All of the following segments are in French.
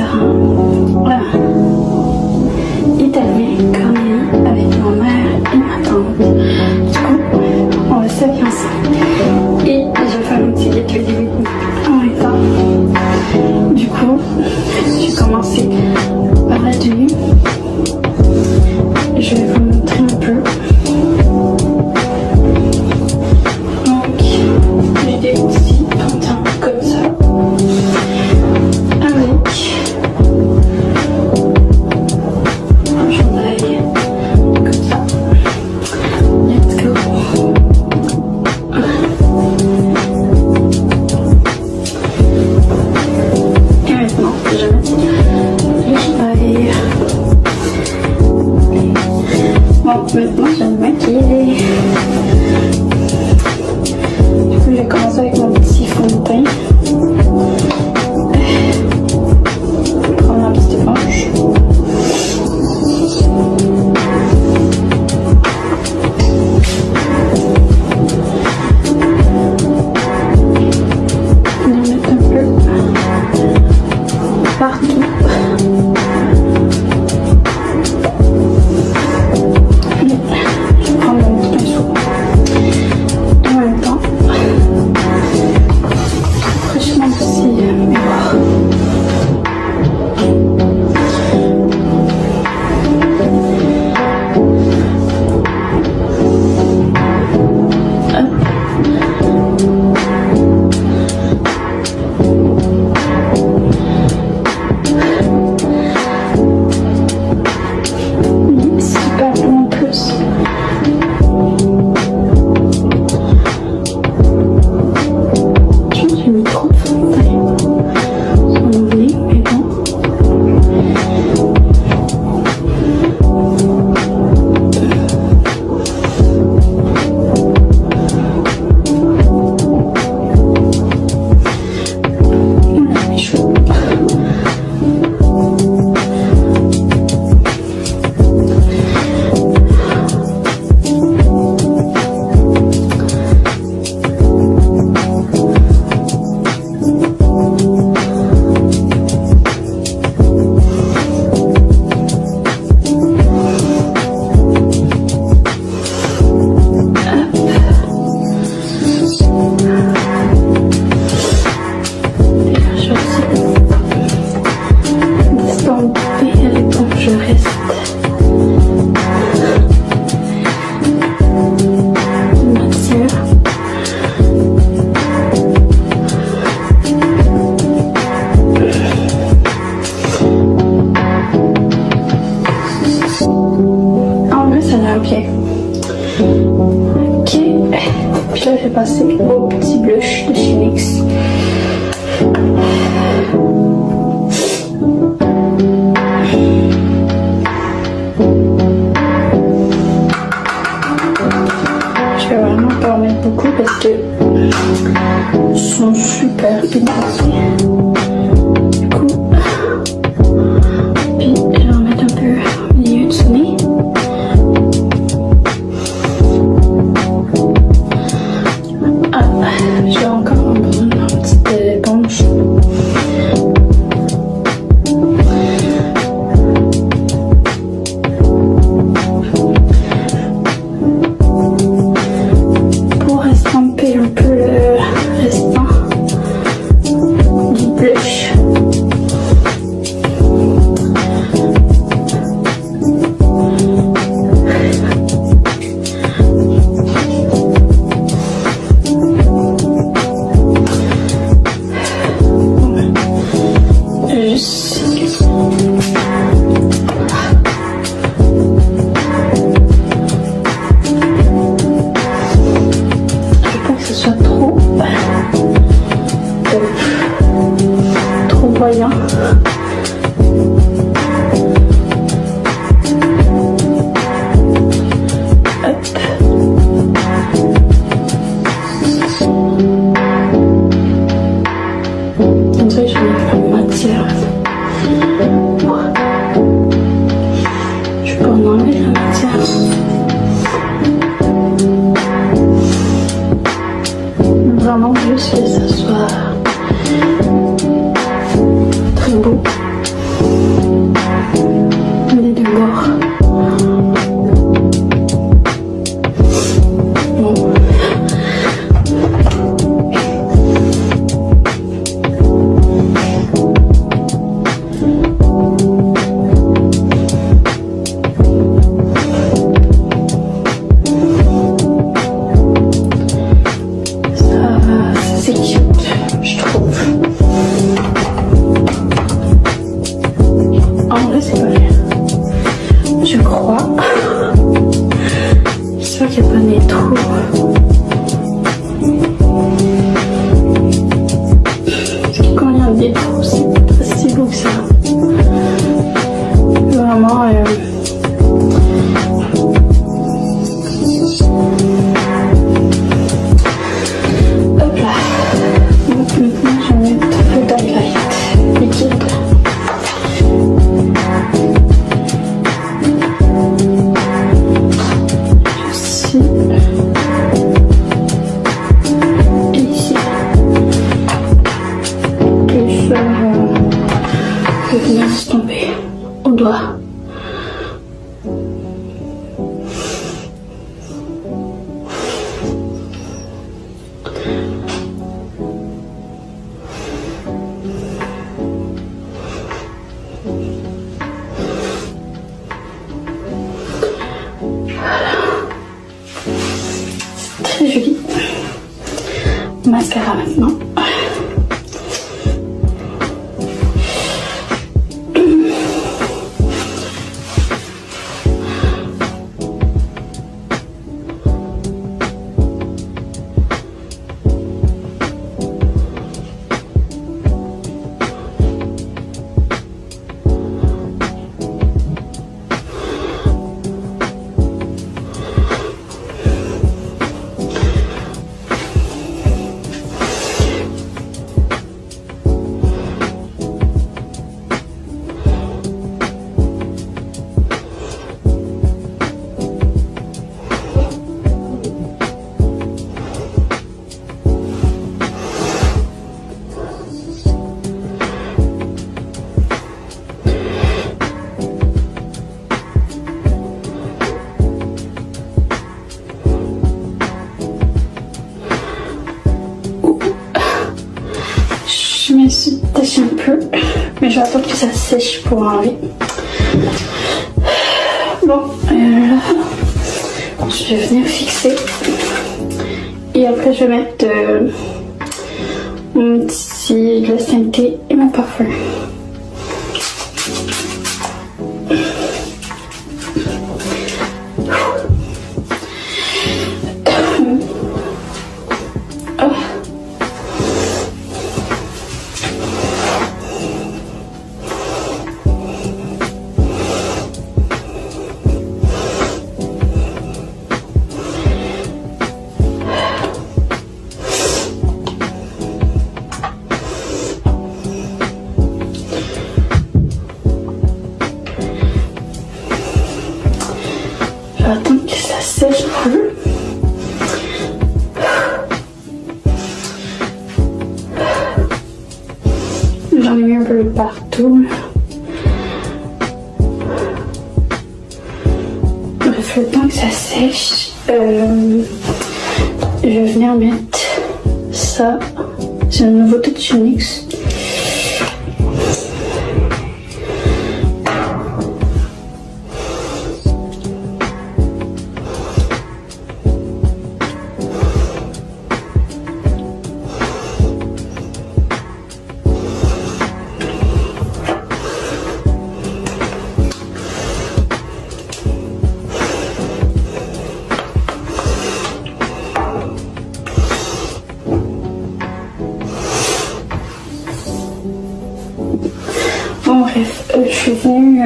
restaurant italien Cornélie avec ma mère et ma tante. Du coup, on va servir ensemble. Et je vais faire un petit gâteau en même temps. Du coup, je vais commencer par la tenue. Je vais vous montrer un peu. Donc, j'ai des petits pantins comme ça. Avec un chandail comme ça. Let's go. Et maintenant, je vais mettre le chandail. Bon, maintenant je vais me maquiller. Du coup, je vais commencer avec mon petit fond de teint. Prendre ma petite éponge. On va mettre un peu partout. Je vais prendre mon petit pinceau. Et en même temps, fraîchement aussi miroir. Super bon en plus. J'ai mis trop de fond de teint. J'en oublie, mais bon. Voilà mes cheveux. Je reste matière. En vrai, ça a l'air bien. Ok. Puis là, je vais passer au petit blush de chez NYX. Je vais vraiment pas en mettre beaucoup parce que ils sont super pigmentés. Du coup, puis je vais en mettre un peu au milieu de son nez. Ah, j'ai encore besoin d'une petite éponge. Pour estomper un peu le restant du blush. Juste trop voyant. Hop. On dirait que je vais faire matière. Je peux en enlever la matière. Vraiment juste que ça soit très beau. doigt. Très joli. Mascara maintenant. Je me suis tachée un peu, mais je vais attendre que ça sèche pour enlever. Bon, là, je vais venir fixer. Et après, je vais mettre mon petit glace teintée et mon parfum. Je vais attendre que ça sèche un peu. J'en ai mis un peu partout. Bref, le temps que ça sèche, je vais venir mettre ça. C'est un nouveau touch NYX. Bon bref, je suis venue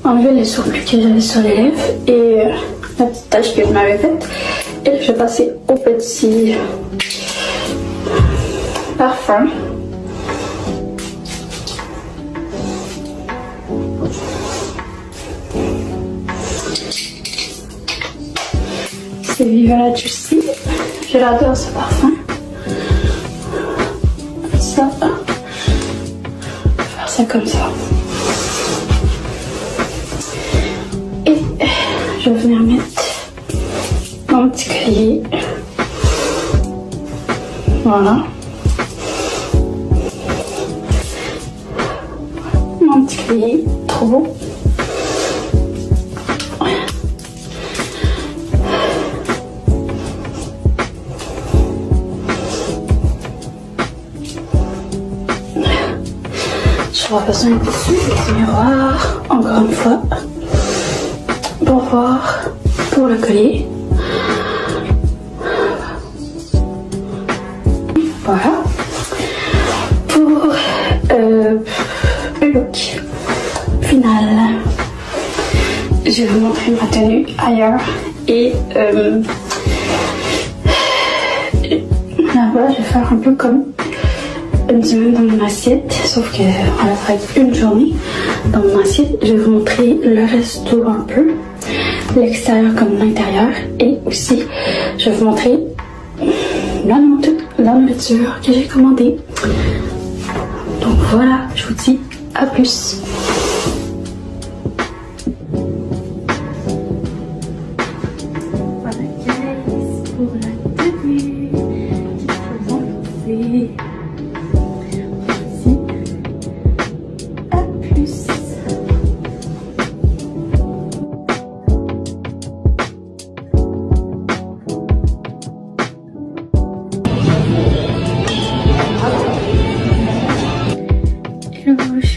enlever les surplus que j'avais sur les lèvres et la petite tache que je m'avais faite. Et je vais passer au petit parfum. C'est Viva la Juicy. Je l'adore ce parfum. Ça. Ça comme ça. Et je vais venir mettre mon petit collier. Voilà. Mon petit collier, trop beau. J'aurai besoin du miroir, encore une fois, pour voir pour le collier. Voilà. Pour le look final, je vais vous montrer ma tenue ailleurs. Et là-bas, je vais faire un peu comme une semaine dans mon assiette, sauf que on va faire une journée dans mon assiette. Je vais vous montrer le resto un peu, l'extérieur comme l'intérieur, et aussi je vais vous montrer la nourriture que j'ai commandée. Donc voilà, je vous dis à plus.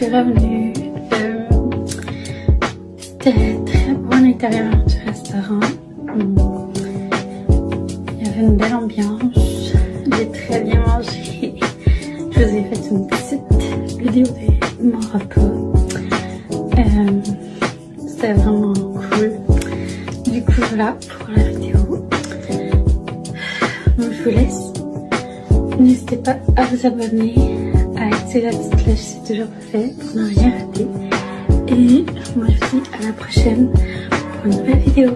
suis revenue. C'était très beau à l'intérieur du restaurant. Il y avait une belle ambiance. J'ai très bien mangé. Je vous ai fait une petite vidéo de mon repas. C'était vraiment cool. Du coup, voilà pour la vidéo. Donc, je vous laisse. N'hésitez pas à vous abonner, à activer la petite cloche si c'est toujours pas fait pour ne rien rater. Et moi, je vous dis à la prochaine pour une nouvelle vidéo.